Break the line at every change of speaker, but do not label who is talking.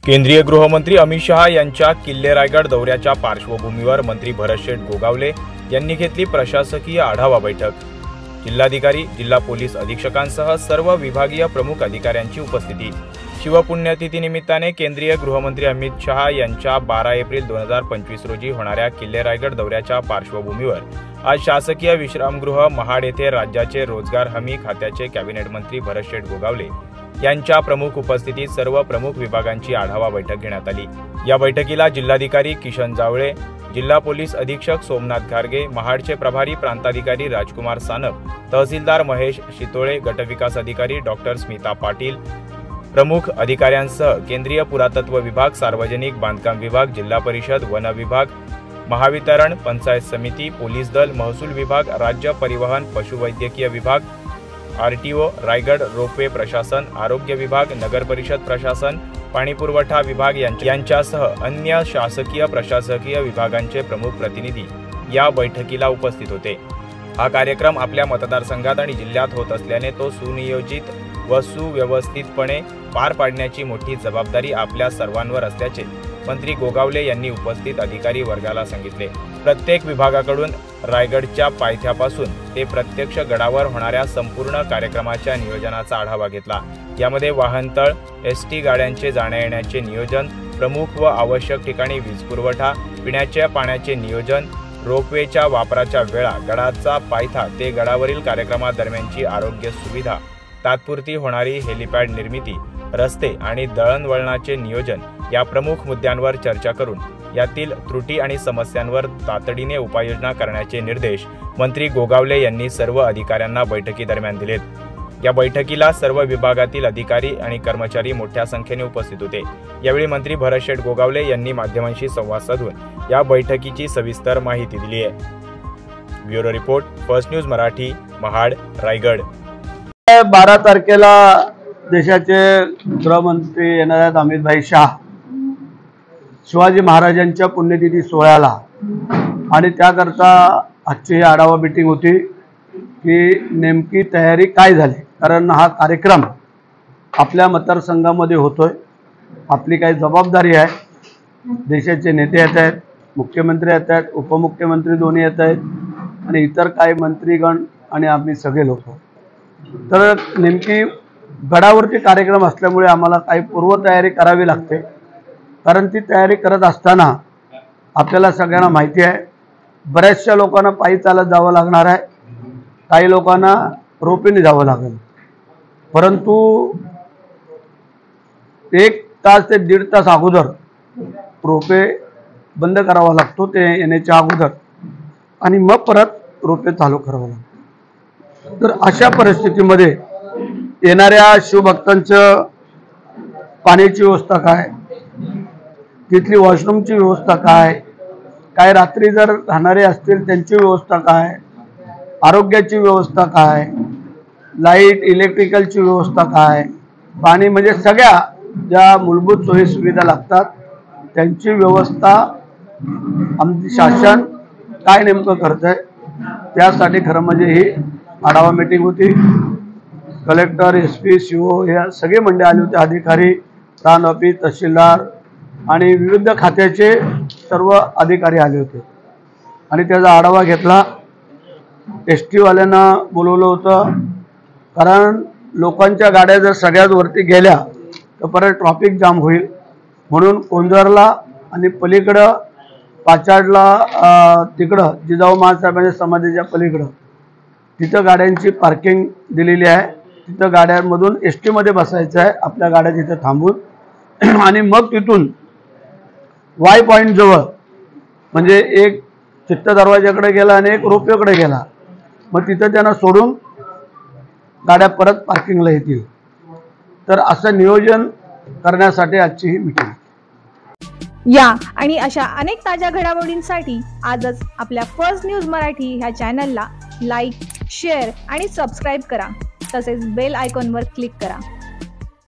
केंद्रीय गृहमंत्री अमित शहा यांच्या किल्ले रायगड दौऱ्याच्या पार्श्वभूमीवर मंत्री भरतशेठ गोगावले यांनी घेतली प्रशासकीय आढावा बैठक। जिल्हाधिकारी, जिल्हा पोलीस अधीक्षकांसह सर्व विभागीय प्रमुख अधिकाऱ्यांची उपस्थिती। शिवपुण्यतिथी निमित्ताने केंद्रीय गृहमंत्री अमित शहा यांच्या 12 एप्रिल 2025 रोजी होणाऱ्या किल्ले रायगड दौऱ्याच्या पार्श्वभूमीवर आज शासकीय विश्रामगृह महाड येथे राज्याचे रोजगार हमी खात्याचे कॅबिनेट मंत्री भरतशेठ गोगावले यांच्या प्रमुख उपस्थितीत सर्व प्रमुख विभागांची आढावा बैठक घेण्यात आली। या बैठकीला जिल्हाधिकारी किशन जावळे, जिल्हा पोलीस अधीक्षक सोमनाथ घारगे, महाडचे प्रभारी प्रांताधिकारी राजकुमार सानप, तहसीलदार महेश शितोळे, गटविकास अधिकारी डॉक्टर स्मिता पाटील, प्रमुख अधिकाऱ्यांसह केंद्रीय पुरातत्व विभाग, सार्वजनिक बांधकाम विभाग, जिल्हा परिषद, वन विभाग, महावितरण, पंचायत समिती, पोलीस दल, महसूल विभाग, राज्य परिवहन, पशुवैद्यकीय विभाग, आरटीओ, रायगड रोपवे प्रशासन, आरोग्य विभाग, नगर परिषद प्रशासन, पाणी पुरवठा विभाग यांच्यासह अन्य शासकीय प्रशासकीय विभागांचे प्रमुख प्रतिनिधी या बैठकीला उपस्थित होते। हा कार्यक्रम आपल्या मतदारसंघात आणि जिल्ह्यात होत असल्याने तो सुनियोजित व सुव्यवस्थितपणे पार पाडण्याची मोठी जबाबदारी आपल्या सर्वांवर असल्याचे मंत्री गोगावले यांनी उपस्थित अधिकारी वर्गाला सांगितले। प्रत्येक विभागाकडून रायगडच्या पायथ्यापासून ते प्रत्यक्ष गडावर होणाऱ्या संपूर्ण कार्यक्रमाच्या नियोजनाचा आढावा घेतला। यामध्ये वाहनतळ, एसटी गाड्यांचे जाण्या येण्याचे नियोजन, प्रमुख व आवश्यक ठिकाणी वीज पुरवठा, पिण्याच्या पाण्याचे नियोजन, रोपवेच्या वापराच्या वेळा, गडाचा पायथा ते गडावरील कार्यक्रमादरम्यानची आरोग्य सुविधा, तात्पुरती होणारी हेलिपॅड निर्मिती, रस्ते आणि दळणवळणाचे नियोजन या प्रमुख मुद्द्यांवर चर्चा करून यातील त्रुटी आणि समस्यांवर तातडीने उपाययोजना करण्याचे निर्देश मंत्री गोगावले यांनी सर्व अधिकाऱ्यांना बैठकीदरम्यान दिलेत। या बैठकीला सर्व विभागातील अधिकारी आणि कर्मचारी मोठ्या संख्येने उपस्थित होते। यावेळी मंत्री भरतशेठ गोगावले यांनी माध्यमांशी संवाद साधून या बैठकीची सविस्तर माहिती दिली आहे। Bureau report, first news Marathi, Mahad, Raigad.
12 तारखेला देशाचे गृहमंत्री येणार आहेत अमित भाई शाह शिवाजी महाराजांच्या पुण्यतिथी सोहळ्याला, आणि त्याकरता आजची आढावा मीटिंग होती की नेमकी तयारी काय झाली। कारण हा कार्यक्रम आपल्या मतदारसंघामध्ये होतोय, आपली काही जबाबदारी आहे। देशाचे नेते येत आहेत, मुख्यमंत्री येत आहेत, उपमुख्यमंत्री दोन्ही येत आहेत आणि इतर काही मंत्रीगण आणि आम्ही सगळे लोक। तर नेमकी गडावरती कार्यक्रम असल्यामुळे आम्हाला काही पूर्वतयारी करावी लागते। कारण ती तयारी करत असताना आपल्याला सगळ्यांना माहिती आहे, बऱ्याचशा लोकांना पायी चालत जावं लागणार आहे, काही लोकांना रोपीने जावं लागेल। परंतु 1 तास ते 1.5 तास अगोदर रोपे बंद करावा लागतो ते येण्याच्या अगोदर, आणि मग परत रोपे चालू करावं लागतं। तर अशा परिस्थितीमध्ये येणाऱ्या शिवभक्तांचं पाण्याची व्यवस्था काय, तिथली वॉशरूमची व्यवस्था काय रात्री जर राहणारे असतील त्यांची व्यवस्था काय, आरोग्याची व्यवस्था काय, लाईट इलेक्ट्रिकलची व्यवस्था काय, पाणी, म्हणजे सगळ्या ज्या मूलभूत सोयी सुविधा लागतात त्यांची व्यवस्था आमचे शासन काय नेमकं करतंय, त्यासाठी खरं म्हणजे ही आढावा मीटिंग होती। कलेक्टर, एसपी, सीओ या सगळे मंडळी आले होते, अधिकारी, प्रांत ऑफिस, तहसीलदार आणि विविध खात्याचे सर्व अधिकारी आले होते आणि त्याचा आढावा घेतला। एसटी वाल्यांना बोलवलं होतं, कारण लोकांच्या गाड्या जर सगळ्यात वरती गेल्या तर परत ट्रॅफिक जाम होईल, म्हणून कोंजारला आणि पलीकडं पाचाडला तिकडं जिजाऊ महासाहेबांच्या समाधीच्या पलीकडं तिथं गाड्यांची पार्किंग दिलेली आहे। तिथं गाड्यांमधून एसटी मध्ये बसायचं आहे, आपल्या गाड्या तिथं थांबून, आणि मग तिथून वाय पॉइंट जवळ, म्हणजे एक चित्त दरवाजाकडे गेला आणि एक रोपवेकडे गेला, मग तिथं त्यांना सोडून गाड्या परत पार्किंगला येतील। तर असं नियोजन करण्यासाठी आजची ही मीटिंग।
या आणि अशा अनेक ताज्या घडामोडींसाठी आजच आपल्या फर्स्ट न्यूज मराठी ह्या चॅनलला लाईक, शेअर आणि सबस्क्राईब करा, तसेच बेल आयकॉनवर क्लिक करा।